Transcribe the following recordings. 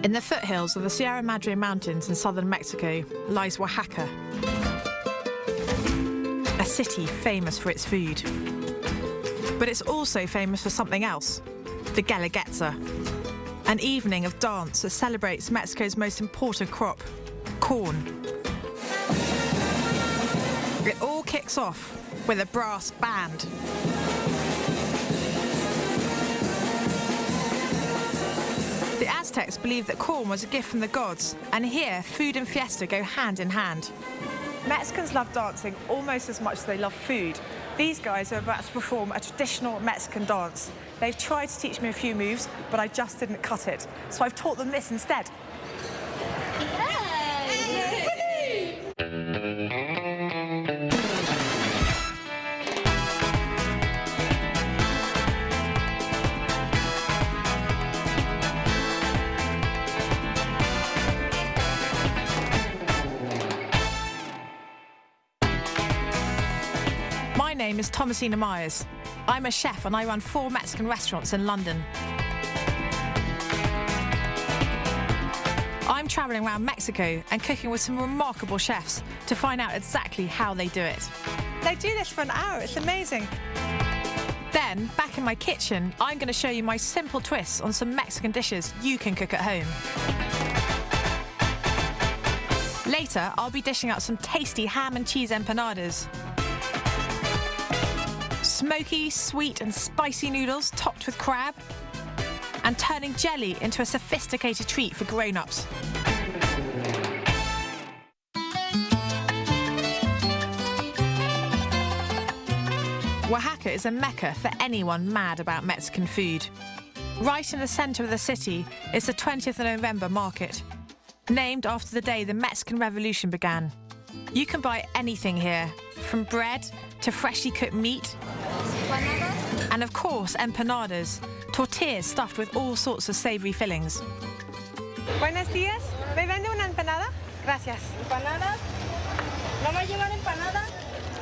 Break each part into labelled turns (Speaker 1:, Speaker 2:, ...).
Speaker 1: In the foothills of the Sierra Madre Mountains in southern Mexico lies Oaxaca, a city famous for its food. But it's also famous for something else, the Guelaguetza, an evening of dance that celebrates Mexico's most important crop, corn. It all kicks off with a brass band. The Aztecs believed that corn was a gift from the gods, and here food and fiesta go hand in hand. Mexicans love dancing almost as much as they love food. These guys are about to perform a traditional Mexican dance. They've tried to teach me a few moves, but I just didn't cut it. So I've taught them this instead. My name is Thomasina Myers. I'm a chef and I run 4 Mexican restaurants in London. I'm travelling around Mexico and cooking with some remarkable chefs to find out exactly how they do it. They do this for an hour, it's amazing. Then, back in my kitchen, I'm going to show you my simple twists on some Mexican dishes you can cook at home. Later, I'll be dishing out some tasty ham and cheese empanadas. Smoky, sweet and spicy noodles topped with crab, and turning jelly into a sophisticated treat for grown-ups. Oaxaca is a mecca for anyone mad about Mexican food. Right in the centre of the city is the 20th of November market, named after the day the Mexican Revolution began. You can buy anything here, from bread to freshly cooked meat, and of course empanadas, tortillas stuffed with all sorts of savoury fillings. Buenos días, ¿me vende una empanada? Gracias.
Speaker 2: Empanadas. ¿No me llevan empanada?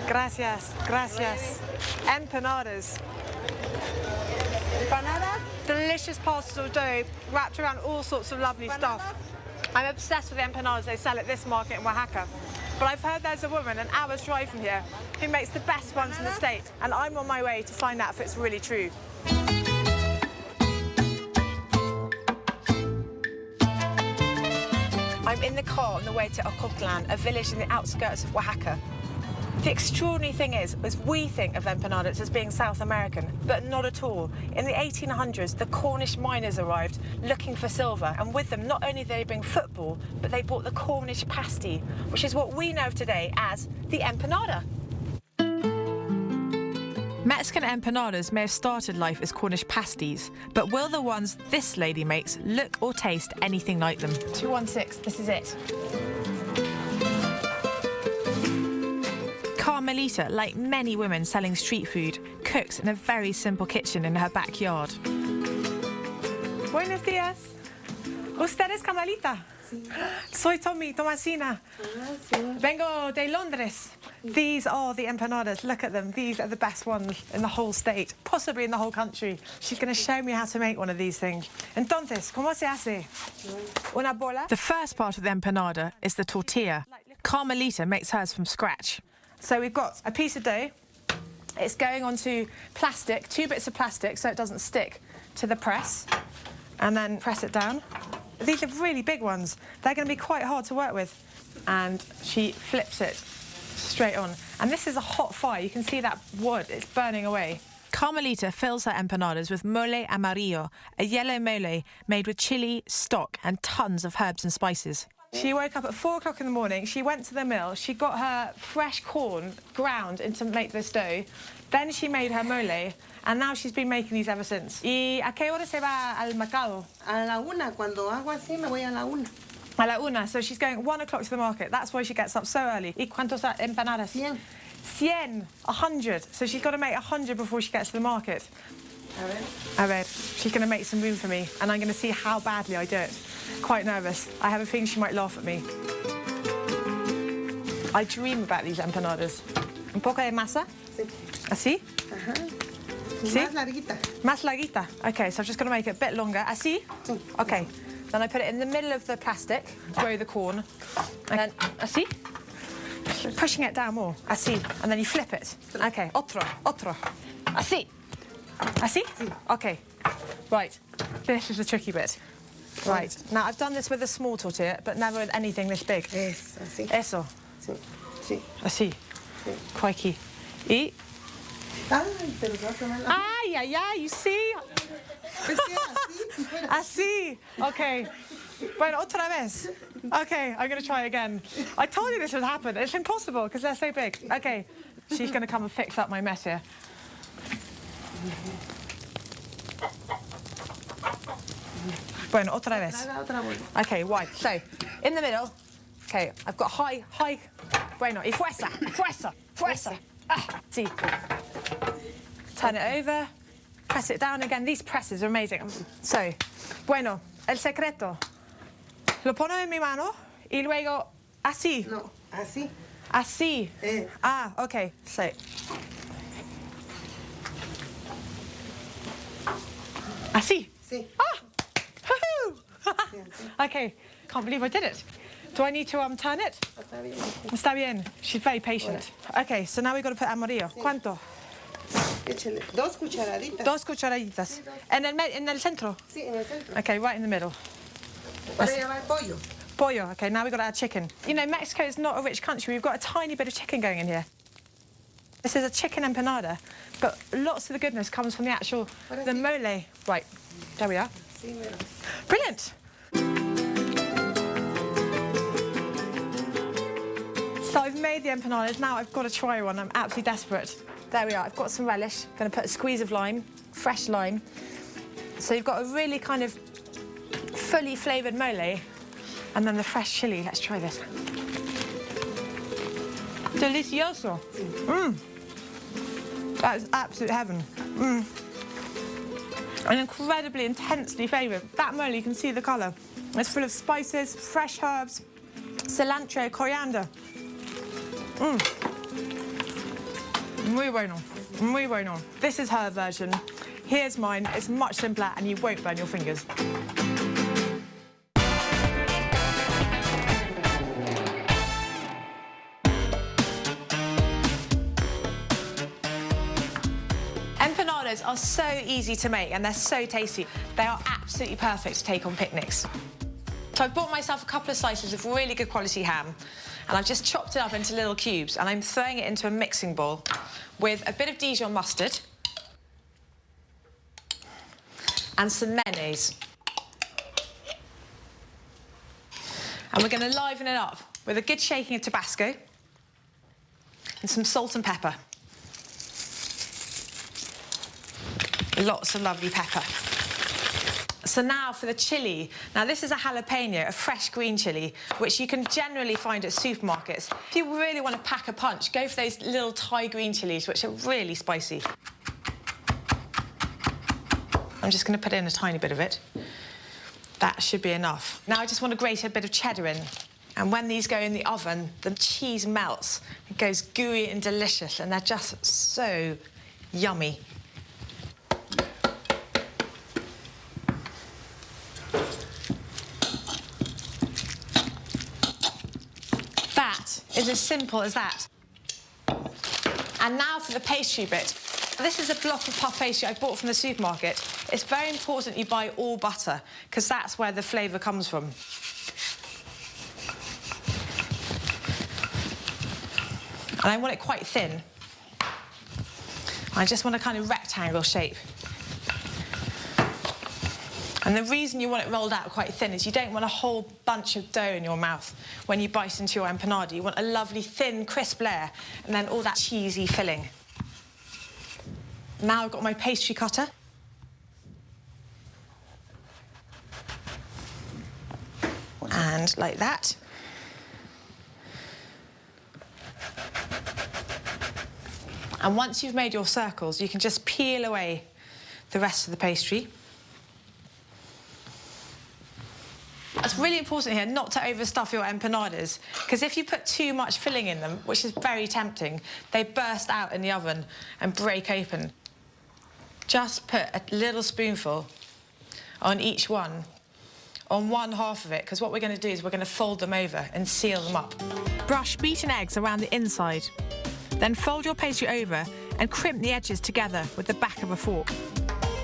Speaker 1: Gracias, gracias. Empanadas.
Speaker 2: Empanadas.
Speaker 1: Delicious pasta dough wrapped around all sorts of lovely stuff. I'm obsessed with the empanadas they sell at this market in Oaxaca. But I've heard there's a woman an hour's drive from here who makes the best ones in the state, and I'm on my way to find out if it's really true. I'm in the car on the way to Ocotlan, a village in the outskirts of Oaxaca. The extraordinary thing is we think of empanadas as being South American, but not at all. In the 1800s, the Cornish miners arrived looking for silver, and with them, not only did they bring football, but they brought the Cornish pasty, which is what we know today as the empanada. Mexican empanadas may have started life as Cornish pasties, but will the ones this lady makes look or taste anything like them? 216, this is it. Carmelita, like many women selling street food, cooks in a very simple kitchen in her backyard. Buenos días. ¿Usted es Carmelita?
Speaker 2: Sí.
Speaker 1: Soy Tomasina.
Speaker 2: Sí.
Speaker 1: Vengo de Londres. These are the empanadas. Look at them. These are the best ones in the whole state, possibly in the whole country. She's going to show me how to make one of these things. Entonces, ¿cómo se hace? Una bola. The first part of the empanada is the tortilla. Carmelita makes hers from scratch. So we've got a piece of dough. It's going onto plastic, 2 bits of plastic so it doesn't stick to the press, and then press it down. These are really big ones. They're going to be quite hard to work with. And she flips it straight on. And this is a hot fire. You can see that wood, it's burning away. Carmelita fills her empanadas with mole amarillo, a yellow mole made with chili, stock and tons of herbs and spices. She woke up at 4 o'clock in the morning, she went to the mill, she got her fresh corn ground to make this dough, then she made her mole, and now she's been making these ever since. ¿Y a qué hora se va al mercado?
Speaker 2: A la 1, cuando hago así me voy a la 1.
Speaker 1: A la 1, so she's going at 1 o'clock to the market, that's why she gets up so early. ¿Y cuántos empanadas?
Speaker 2: 100.
Speaker 1: 100, so she's got to make 100 before she gets to the market.
Speaker 2: A
Speaker 1: ver, she's going to make some room for me, and I'm going to see how badly I do it. Quite nervous. I have a feeling she might laugh at me. I dream about these empanadas. Un poco de masa.
Speaker 2: Sí.
Speaker 1: Así?
Speaker 2: Ajá.
Speaker 1: ¿Sí?
Speaker 2: Más larguita.
Speaker 1: Más larguita. Okay, so I've just got to make it a bit longer. Así?
Speaker 2: Sí.
Speaker 1: Okay. Then I put it in the middle of the plastic, throw the corn, and then, así. Pushing it down more, así. And then you flip it. Okay, otro, así. Así? Okay, right. This is the tricky bit. Right, now I've done this with a small tortilla, but never with anything this big.
Speaker 2: Es así.
Speaker 1: Eso.
Speaker 2: Sí. Sí.
Speaker 1: Así.
Speaker 2: Sí.
Speaker 1: Crikey. Y...
Speaker 2: Ay, pero no se me la...
Speaker 1: Ay, ay, ay, you see?
Speaker 2: Pues que así.
Speaker 1: Así. Okay. Bueno, otra vez. Okay, I'm going to try again. I told you this would happen. It's impossible because they're so big. Okay, she's going to come and fix up my mess here. Bueno, otra vez.
Speaker 2: Haga otra vuelta.
Speaker 1: Okay, wide. So, in the middle. Okay, I've got high. Bueno, y fuerza. Ah, see. Turn it over. Press it down again. These presses are amazing. So, bueno, el secreto. Lo pongo en mi mano y luego así.
Speaker 2: No, así.
Speaker 1: Así. Ah, okay. So. Así.
Speaker 2: Sí.
Speaker 1: Ah! Woohoo! Okay, can't believe I did it. Do I need to turn it?
Speaker 2: Está bien.
Speaker 1: Está bien. She's very patient. Okay, so now we've got to put amarillo. ¿Cuánto?
Speaker 2: Échale 2 cucharaditas.
Speaker 1: 2 cucharaditas. En el centro?
Speaker 2: Sí, en el centro.
Speaker 1: Okay, right in the middle.
Speaker 2: Ahora ya va el pollo.
Speaker 1: Pollo. Okay, now we've got to add chicken. You know, Mexico is not a rich country. We've got a tiny bit of chicken going in here. This is a chicken empanada, but lots of the goodness comes from the actual, the mole. Right, there we are.
Speaker 2: Sí, mira.
Speaker 1: Brilliant. So I've made the empanadas. Now I've got to try one. I'm absolutely desperate. There we are. I've got some relish. Going to put a squeeze of lime, fresh lime. So you've got a really kind of fully flavoured mole, and then the fresh chili. Let's try this. Delicioso. That is absolute heaven. And incredibly intensely flavoured. That mole, you can see the colour. It's full of spices, fresh herbs, cilantro, coriander. Muy bueno, muy bueno. This is her version. Here's mine. It's much simpler and you won't burn your fingers. Empanadas are so easy to make and they're so tasty. They are absolutely perfect to take on picnics. So I've bought myself a couple of slices of really good quality ham and I've just chopped it up into little cubes and I'm throwing it into a mixing bowl with a bit of Dijon mustard and some mayonnaise. And we're going to liven it up with a good shaking of Tabasco and some salt and pepper. Lots of lovely pepper. So now for the chili. Now this is a jalapeno, a fresh green chili, which you can generally find at supermarkets. If you really want to pack a punch, go for those little Thai green chilies, which are really spicy. I'm just going to put in a tiny bit of it. That should be enough. Now I just want to grate a bit of cheddar in. And when these go in the oven, the cheese melts. It goes gooey and delicious, and they're just so yummy. It's as simple as that. And now for the pastry bit. This is a block of puff pastry I bought from the supermarket. It's very important you buy all butter, because that's where the flavour comes from. And I want it quite thin. I just want a kind of rectangle shape. And the reason you want it rolled out quite thin is you don't want a whole bunch of dough in your mouth when you bite into your empanada. You want a lovely, thin, crisp layer, and then all that cheesy filling. Now I've got my pastry cutter. And like that. And once you've made your circles, you can just peel away the rest of the pastry. It's really important here not to overstuff your empanadas, because if you put too much filling in them, which is very tempting, they burst out in the oven and break open. Just put a little spoonful on each one on one half of it, because what we're going to do is we're going to fold them over and seal them up. Brush beaten eggs around the inside. Then fold your pastry over and crimp the edges together with the back of a fork.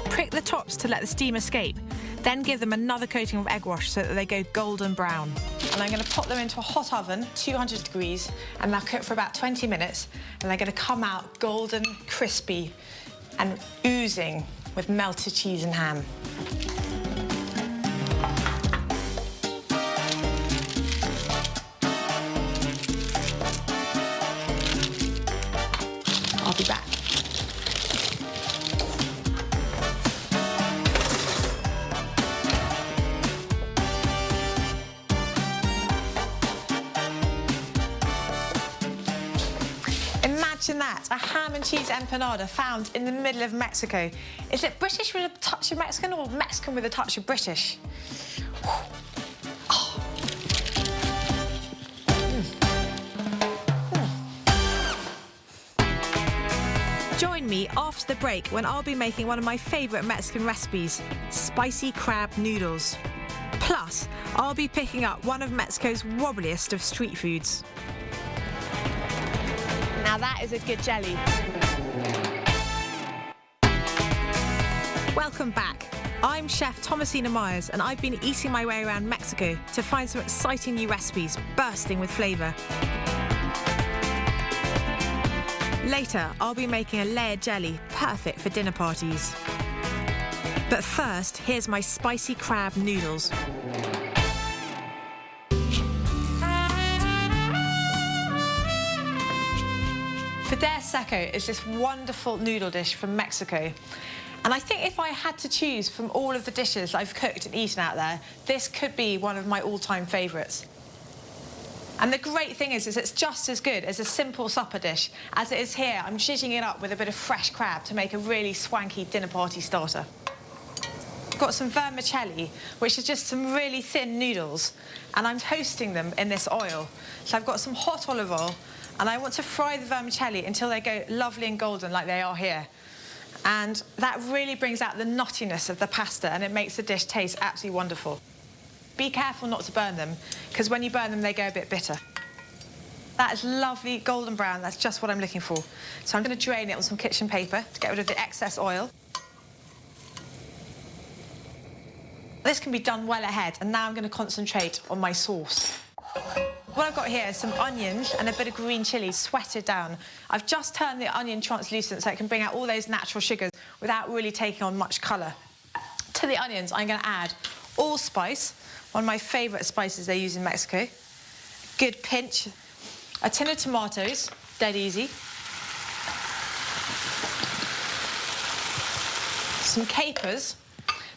Speaker 1: Prick the tops to let the steam escape, then give them another coating of egg wash so that they go golden brown. And I'm going to pop them into a hot oven, 200 degrees, and they'll cook for about 20 minutes, and they're going to come out golden, crispy, and oozing with melted cheese and ham. I'll be back. Imagine that, a ham and cheese empanada found in the middle of Mexico. Is it British with a touch of Mexican or Mexican with a touch of British? Oh. Join me after the break when I'll be making one of my favourite Mexican recipes, spicy crab noodles. Plus, I'll be picking up one of Mexico's wobbliest of street foods. Now that is a good jelly. Welcome back. I'm Chef Thomasina Myers, and I've been eating my way around Mexico to find some exciting new recipes bursting with flavour. Later, I'll be making a layered jelly, perfect for dinner parties. But first, here's my spicy crab noodles. Fideos Seco is this wonderful noodle dish from Mexico. And I think if I had to choose from all of the dishes I've cooked and eaten out there, this could be one of my all-time favourites. And the great thing is it's just as good as a simple supper dish as it is here. I'm zhuzhing it up with a bit of fresh crab to make a really swanky dinner party starter. I've got some vermicelli, which is just some really thin noodles, and I'm toasting them in this oil. So I've got some hot olive oil, and I want to fry the vermicelli until they go lovely and golden like they are here. And that really brings out the nuttiness of the pasta, and it makes the dish taste absolutely wonderful. Be careful not to burn them, because when you burn them, they go a bit bitter. That is lovely golden brown. That's just what I'm looking for. So I'm going to drain it on some kitchen paper to get rid of the excess oil. This can be done well ahead, and now I'm going to concentrate on my sauce. What I've got here is some onions and a bit of green chilli sweated down. I've just turned the onion translucent so it can bring out all those natural sugars without really taking on much colour. To the onions, I'm going to add allspice, one of my favourite spices they use in Mexico. Good pinch. A tin of tomatoes, dead easy. Some capers.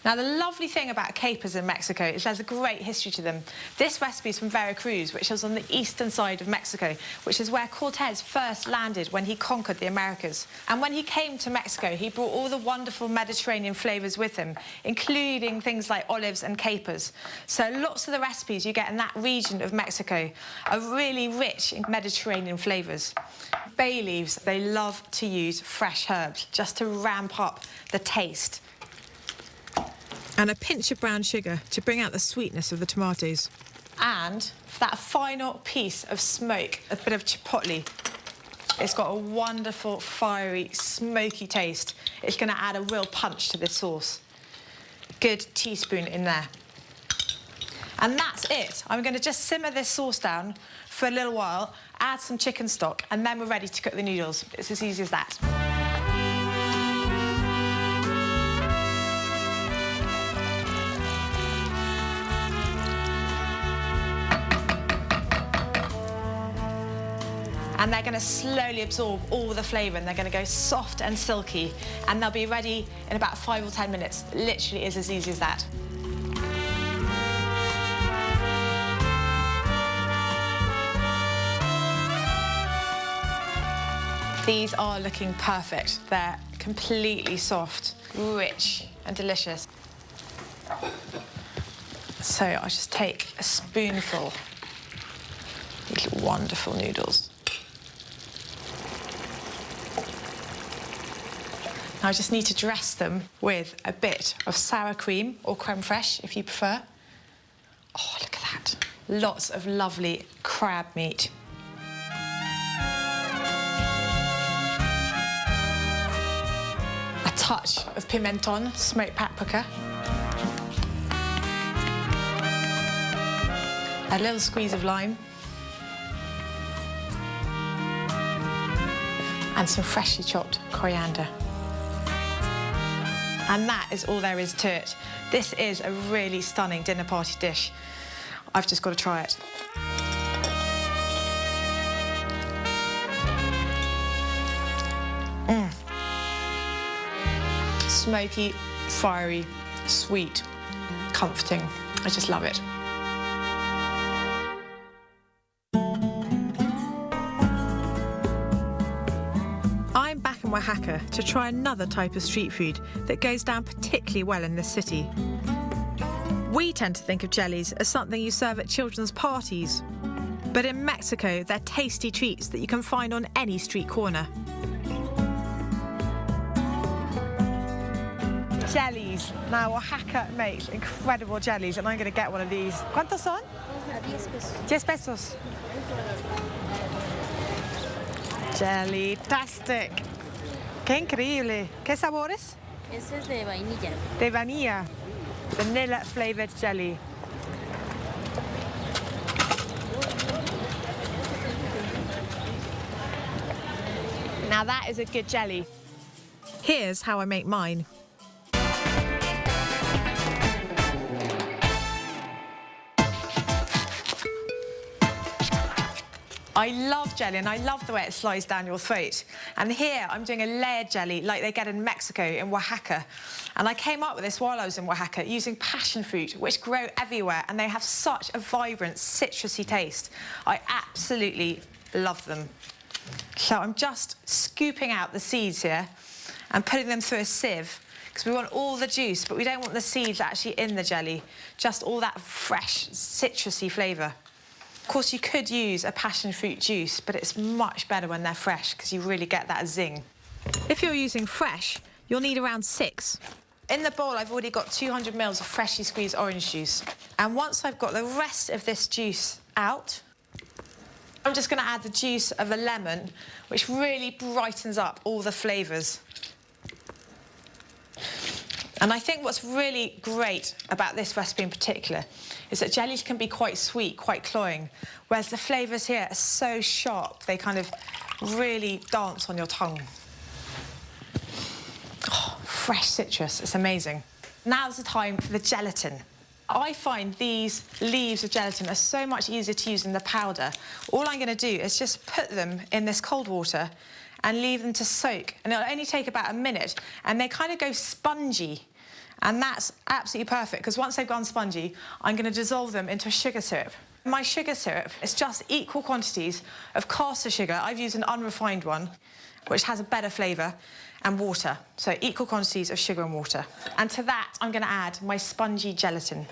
Speaker 1: Now, the lovely thing about capers in Mexico is there's a great history to them. This recipe is from Veracruz, which is on the eastern side of Mexico, which is where Cortez first landed when he conquered the Americas. And when he came to Mexico, he brought all the wonderful Mediterranean flavours with him, including things like olives and capers. So lots of the recipes you get in that region of Mexico are really rich in Mediterranean flavours. Bay leaves, they love to use fresh herbs just to ramp up the taste. And a pinch of brown sugar to bring out the sweetness of the tomatoes. And that final piece of smoke, a bit of chipotle. It's got a wonderful, fiery, smoky taste. It's going to add a real punch to this sauce. Good teaspoon in there. And that's it. I'm going to just simmer this sauce down for a little while, add some chicken stock, and then we're ready to cook the noodles. It's as easy as that. And they're going to slowly absorb all the flavour, and they're going to go soft and silky, and they'll be ready in about 5 or 10 minutes. Literally is as easy as that. These are looking perfect. They're completely soft, rich and delicious. So I'll just take a spoonful of these wonderful noodles. Now I just need to dress them with a bit of sour cream or creme fraiche, if you prefer. Oh, look at that. Lots of lovely crab meat. A touch of pimenton, smoked paprika. A little squeeze of lime. And some freshly chopped coriander. And that is all there is to it. This is a really stunning dinner party dish. I've just got to try it. Smoky, fiery, sweet, comforting. I just love it. I'm back in Oaxaca to try another type of street food that goes down particularly well in this city. We tend to think of jellies as something you serve at children's parties, but in Mexico they're tasty treats that you can find on any street corner. Jellies. Now Oaxaca makes incredible jellies and I'm going to get one of these. ¿Cuántos son?
Speaker 3: 10 pesos.
Speaker 1: 10 pesos. Jelly-tastic. ¡Qué increíble! ¿Qué sabores?
Speaker 3: Ese es de vainilla.
Speaker 1: De vanilla. Vanilla flavoured jelly. Now that is a good jelly. Here's how I make mine. I love jelly and I love the way it slides down your throat. And here I'm doing a layered jelly like they get in Mexico, in Oaxaca. And I came up with this while I was in Oaxaca using passion fruit, which grow everywhere and they have such a vibrant, citrusy taste. I absolutely love them. So I'm just scooping out the seeds here and putting them through a sieve because we want all the juice, but we don't want the seeds actually in the jelly, just all that fresh, citrusy flavour. Of course, you could use a passion fruit juice, but it's much better when they're fresh because you really get that zing. If you're using fresh, you'll need around 6. In the bowl, I've already got 200 ml of freshly squeezed orange juice. And once I've got the rest of this juice out, I'm just going to add the juice of a lemon, which really brightens up all the flavours. And I think what's really great about this recipe in particular is that jellies can be quite sweet, quite cloying, whereas the flavours here are so sharp, they kind of really dance on your tongue. Oh, fresh citrus, it's amazing. Now's the time for the gelatin. I find these leaves of gelatin are so much easier to use than the powder. All I'm going to do is just put them in this cold water and leave them to soak. And it'll only take about a minute, and they kind of go spongy. And that's absolutely perfect, because once they've gone spongy, I'm going to dissolve them into a sugar syrup. My sugar syrup is just equal quantities of caster sugar. I've used an unrefined one, which has a better flavour, and water. So equal quantities of sugar and water. And to that, I'm going to add my spongy gelatin.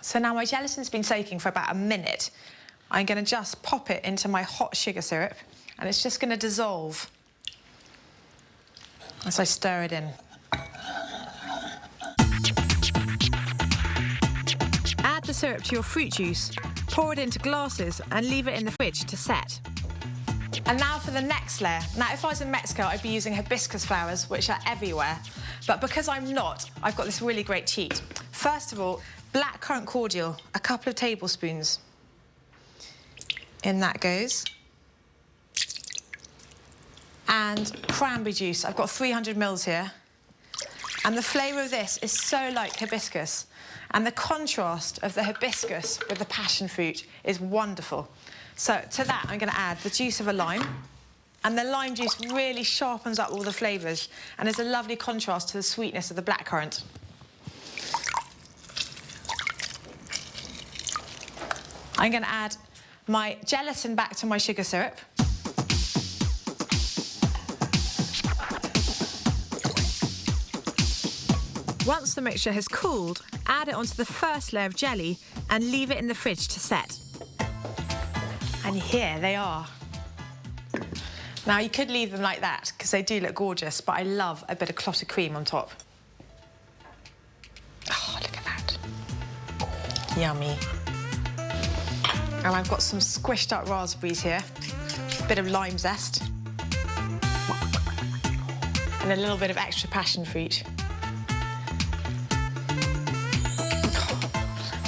Speaker 1: So now my gelatin's been soaking for about a minute. I'm going to just pop it into my hot sugar syrup, and it's just going to dissolve as I stir it in. Add the syrup to your fruit juice, pour it into glasses and leave it in the fridge to set. And now for the next layer. Now, if I was in Mexico, I'd be using hibiscus flowers, which are everywhere. But because I'm not, I've got this really great cheat. First of all, blackcurrant cordial, a couple of tablespoons. In that goes. And cranberry juice. I've got 300 ml here. And the flavour of this is so like hibiscus. And the contrast of the hibiscus with the passion fruit is wonderful. So to that, I'm going to add the juice of a lime. And the lime juice really sharpens up all the flavours and is a lovely contrast to the sweetness of the blackcurrant. I'm going to add my gelatin back to my sugar syrup. Once the mixture has cooled, add it onto the first layer of jelly and leave it in the fridge to set. And here they are. Now, you could leave them like that because they do look gorgeous, but I love a bit of clotted cream on top. Oh, look at that. Yummy. And I've got some squished up raspberries here, a bit of lime zest, and a little bit of extra passion fruit.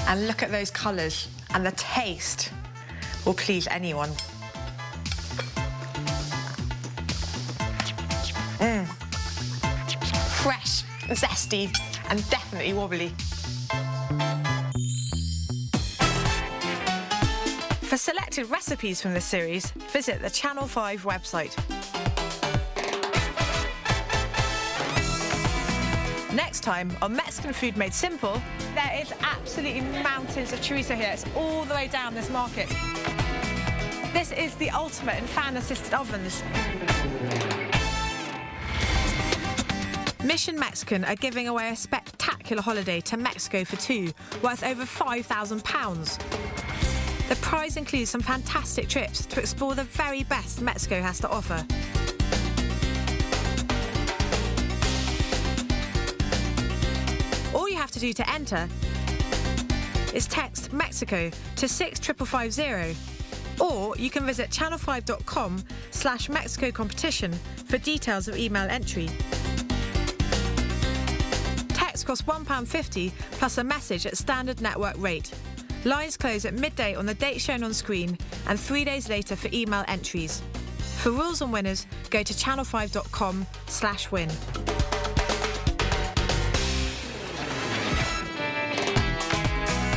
Speaker 1: And look at those colours, and the taste will please anyone. Fresh, zesty, and definitely wobbly. For selected recipes from this series, visit the Channel 5 website. Next time on Mexican Food Made Simple, there is absolutely mountains of chorizo here. It's all the way down this market. This is the ultimate in fan-assisted ovens. Mission Mexican are giving away a spectacular holiday to Mexico for two, worth over £5,000. The prize includes some fantastic trips to explore the very best Mexico has to offer. All you have to do to enter is text Mexico to 65550, or you can visit channel5.com/Mexico competition for details of email entry. Text costs £1.50 plus a message at standard network rate. Lines close at midday on the date shown on screen and 3 days later for email entries. For rules and winners, go to channel5.com/win.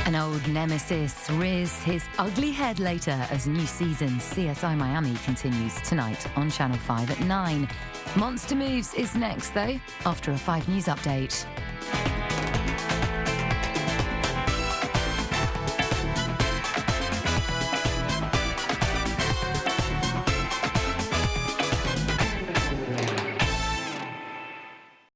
Speaker 4: An old nemesis rears his ugly head later as new season CSI Miami continues tonight on Channel 5 at 9. Monster Moves is next, though, after a 5 News update.